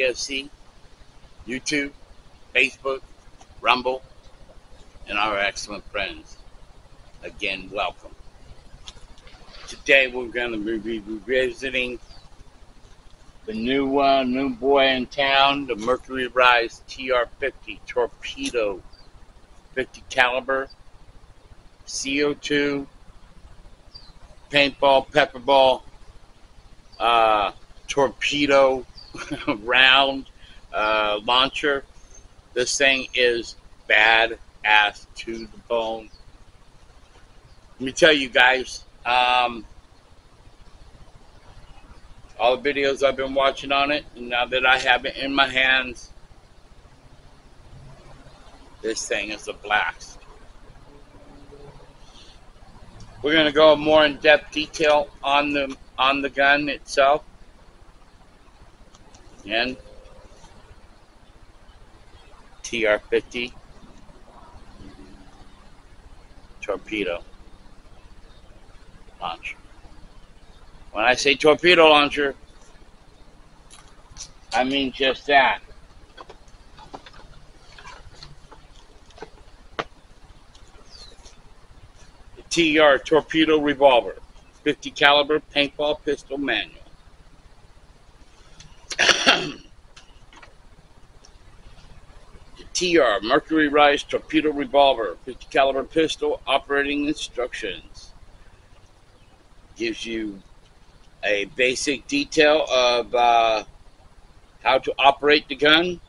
KFC, YouTube, Facebook, Rumble, and our excellent friends. Again, welcome. Today we're going to be revisiting the new boy in town, the Mercury Rise TR50 Torpedo 50 caliber CO2 paintball, pepperball, torpedo round launcher. This thing is bad ass to the bone. Let me tell you guys, all the videos I've been watching on it, and now that I have it in my hands, this thing is a blast. We're going to go more in depth detail on the gun itself. And TR50 torpedo launcher. When I say torpedo launcher, I mean just that. The TR Torpedo Revolver 50 caliber paintball pistol manual. The TR Mercury Rise Torpedo Revolver 50 caliber pistol operating instructions. Gives you a basic detail of how to operate the gun,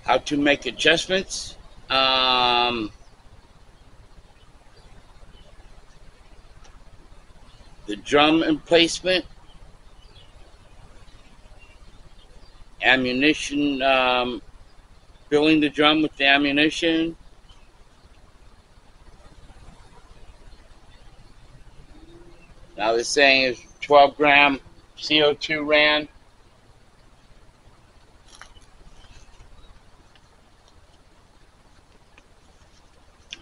how to make adjustments, the drum emplacement, ammunition, filling the drum with the ammunition, now this thing is 12 gram CO2 ran.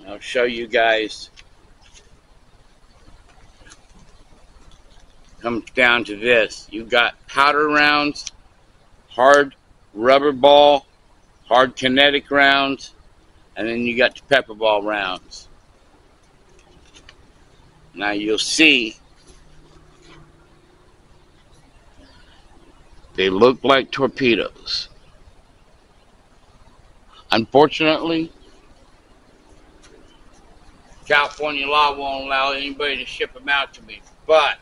I'll show you guys. Comes down to this. You've got powder rounds, hard rubber ball, hard kinetic rounds, and then you got the pepper ball rounds. Now you'll see they look like torpedoes. Unfortunately, California law won't allow anybody to ship them out to me, but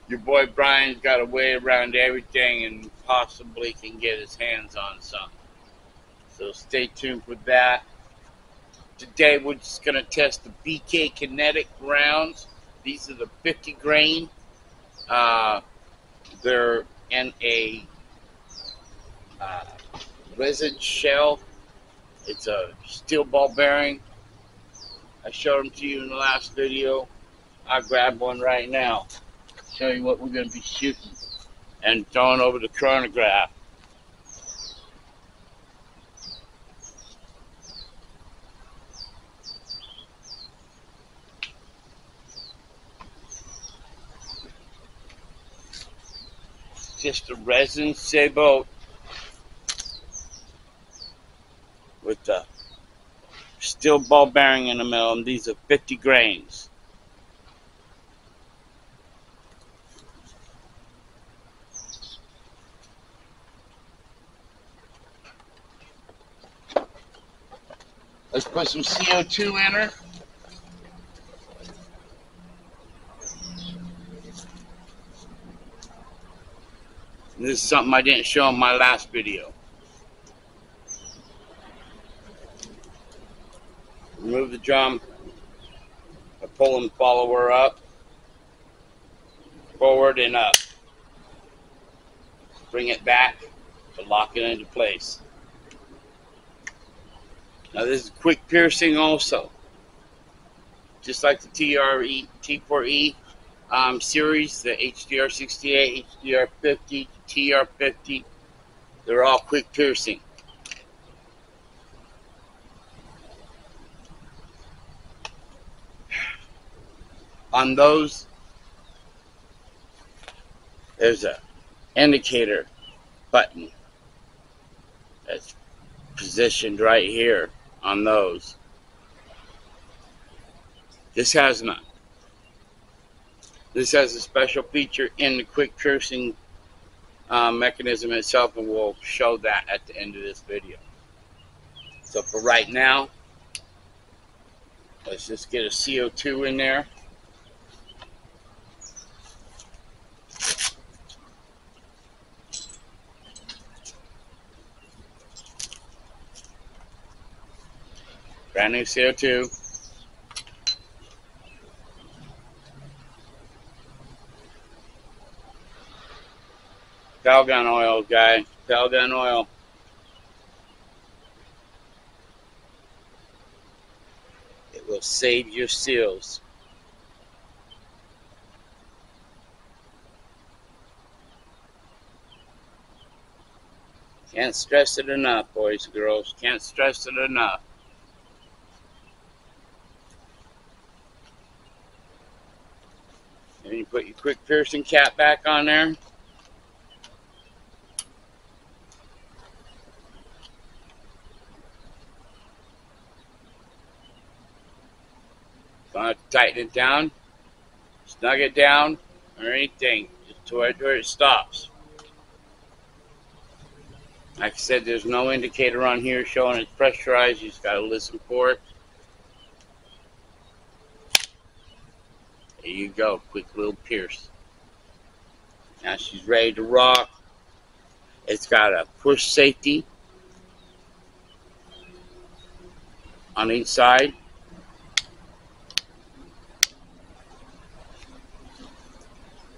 your boy Brian's got a way around everything and possibly can get his hands on some. So stay tuned for that. Today we're just going to test the BK Kinetic rounds. These are the 50 grain. They're in a resin shell. It's a steel ball bearing. I showed them to you in the last video. I'll grab one right now. Show you what we're going to be shooting and throwing over the chronograph. Just a resin sabot with the steel ball bearing in the middle, and these are 50 grains. Let's put some CO2 in her. And this is something I didn't show in my last video. Remove the drum. I pull and follow her up. Forward and up. Bring it back to lock it into place. Now this is quick piercing also. Just like the T4E series, the HDR68, HDR50, TR50, they're all quick piercing. On those, There's a indicator button that's positioned right here on those. This has none. This has a special feature in the quick piercing mechanism itself, and we'll show that at the end of this video. So for right now, let's just get a CO2 in there. Brand new CO2. Pelgon oil, guy. Pelgon oil. It will save your seals. Can't stress it enough, boys and girls. Can't stress it enough. And you put your quick piercing cap back on there. Don't have to tighten it down, snug it down, or anything. Just to where it stops. Like I said, there's no indicator on here showing it's pressurized. You just got to listen for it. There you go, quick little pierce. Now she's ready to rock. It's got a push safety on each side.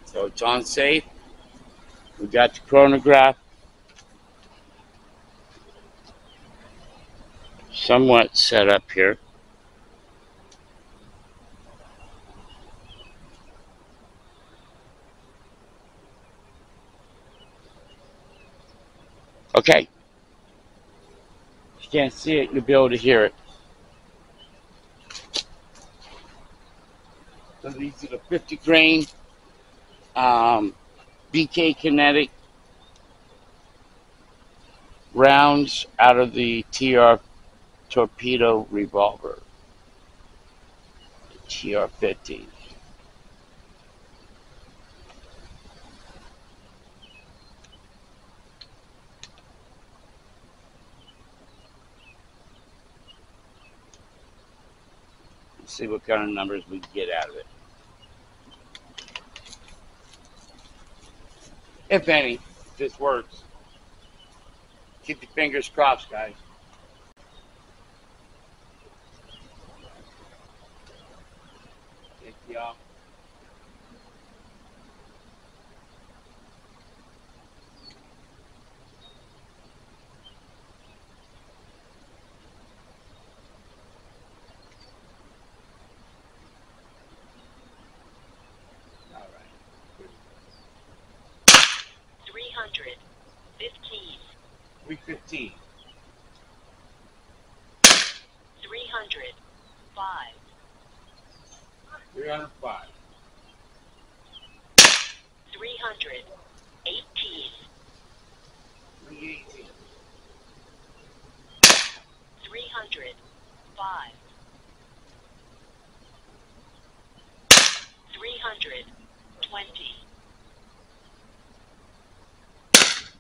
So it's on safe. We got the chronograph somewhat set up here. Okay. If you can't see it, you'll be able to hear it. So these are the 50 grain BK Kinetic rounds out of the TR Torpedo Revolver, TR-50. Let's see what kind of numbers we can get out of it. If any, if this works. Keep your fingers crossed, guys. Thank y'all. All right. 315. 315. 305. 305. 318. 318. 305. 320.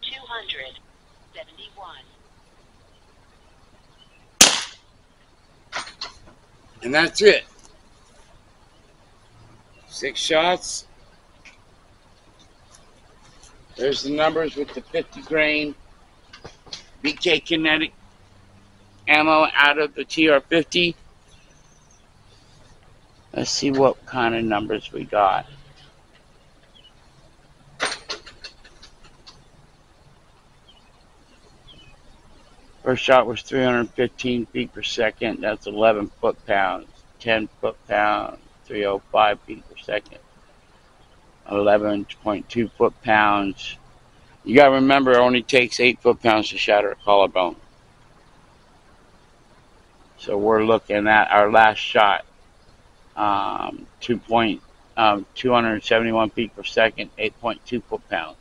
271. And that's it. 6 shots. There's the numbers with the 50 grain BK Kinetic ammo out of the TR-50. Let's see what kind of numbers we got. First shot was 315 feet per second. That's 11 foot-pounds. 10 foot-pounds. 305 feet per second. 11.2 foot-pounds. You gotta remember, it only takes 8 foot-pounds to shatter a collarbone. So we're looking at our last shot, 2.8 271 feet per second, 8.2 foot-pounds.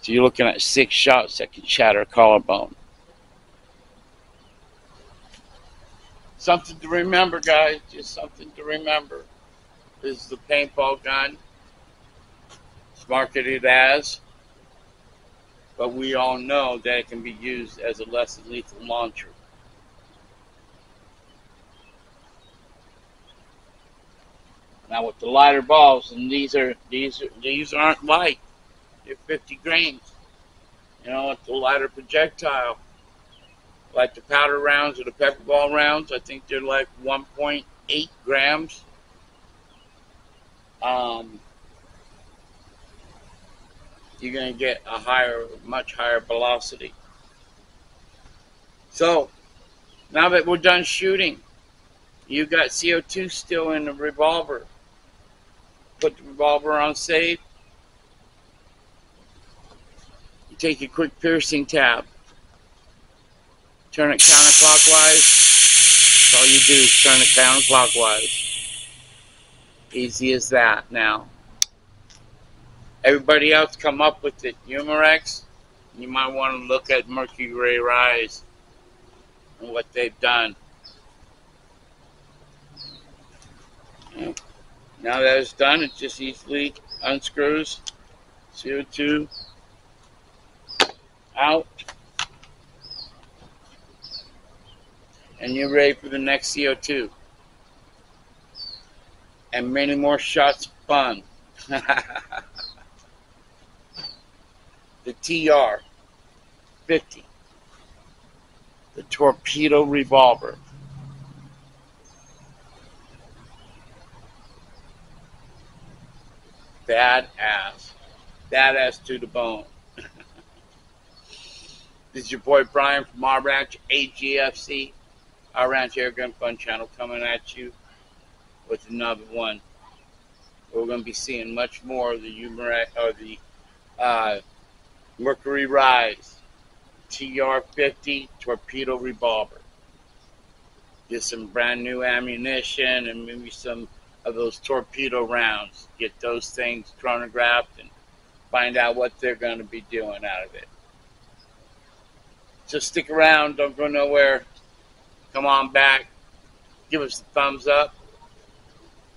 So you're looking at 6 shots that can shatter a collarbone. Something to remember, guys. Just something to remember. This is the paintball gun. It's marketed as, but we all know that it can be used as a less than lethal launcher. Now with the lighter balls, and these aren't light. They're 50 grains. You know, with the lighter projectile, like the powder rounds or the pepper ball rounds, I think they're like 1.8 grams. You're going to get a much higher velocity. So, now that we're done shooting, you got CO2 still in the revolver. Put the revolver on safe. You take your quick piercing tab. Turn it counterclockwise. That's all you do is turn it counterclockwise. Easy as that now. Everybody else come up with it. Humorex, you might want to look at Mercury Rise and what they've done. Now that it's done, it just easily unscrews. CO2 out. And you're ready for the next CO2. And many more shots of fun. The TR 50. The Torpedo Revolver. Badass. Badass to the bone. This is your boy Brian from our ranch, AGFC. Our Ranch Air Gun Fun channel coming at you with another one. We're going to be seeing much more of the Mercury Rise TR-50 Torpedo Revolver. Get some brand new ammunition and maybe some of those torpedo rounds. Get those things chronographed and find out what they're going to be doing out of it. So stick around. Don't go nowhere. Come on back. Give us a thumbs up.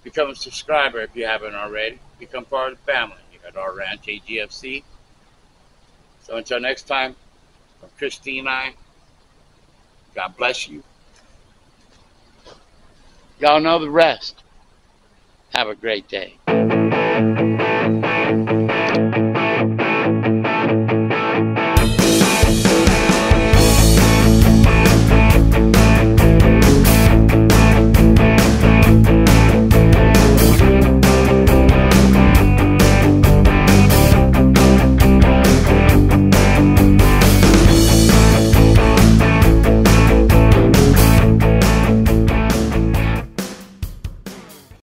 Become a subscriber if you haven't already. Become part of the family here at our ranch, AGFC. So until next time, from Christine and I, God bless you. Y'all know the rest. Have a great day.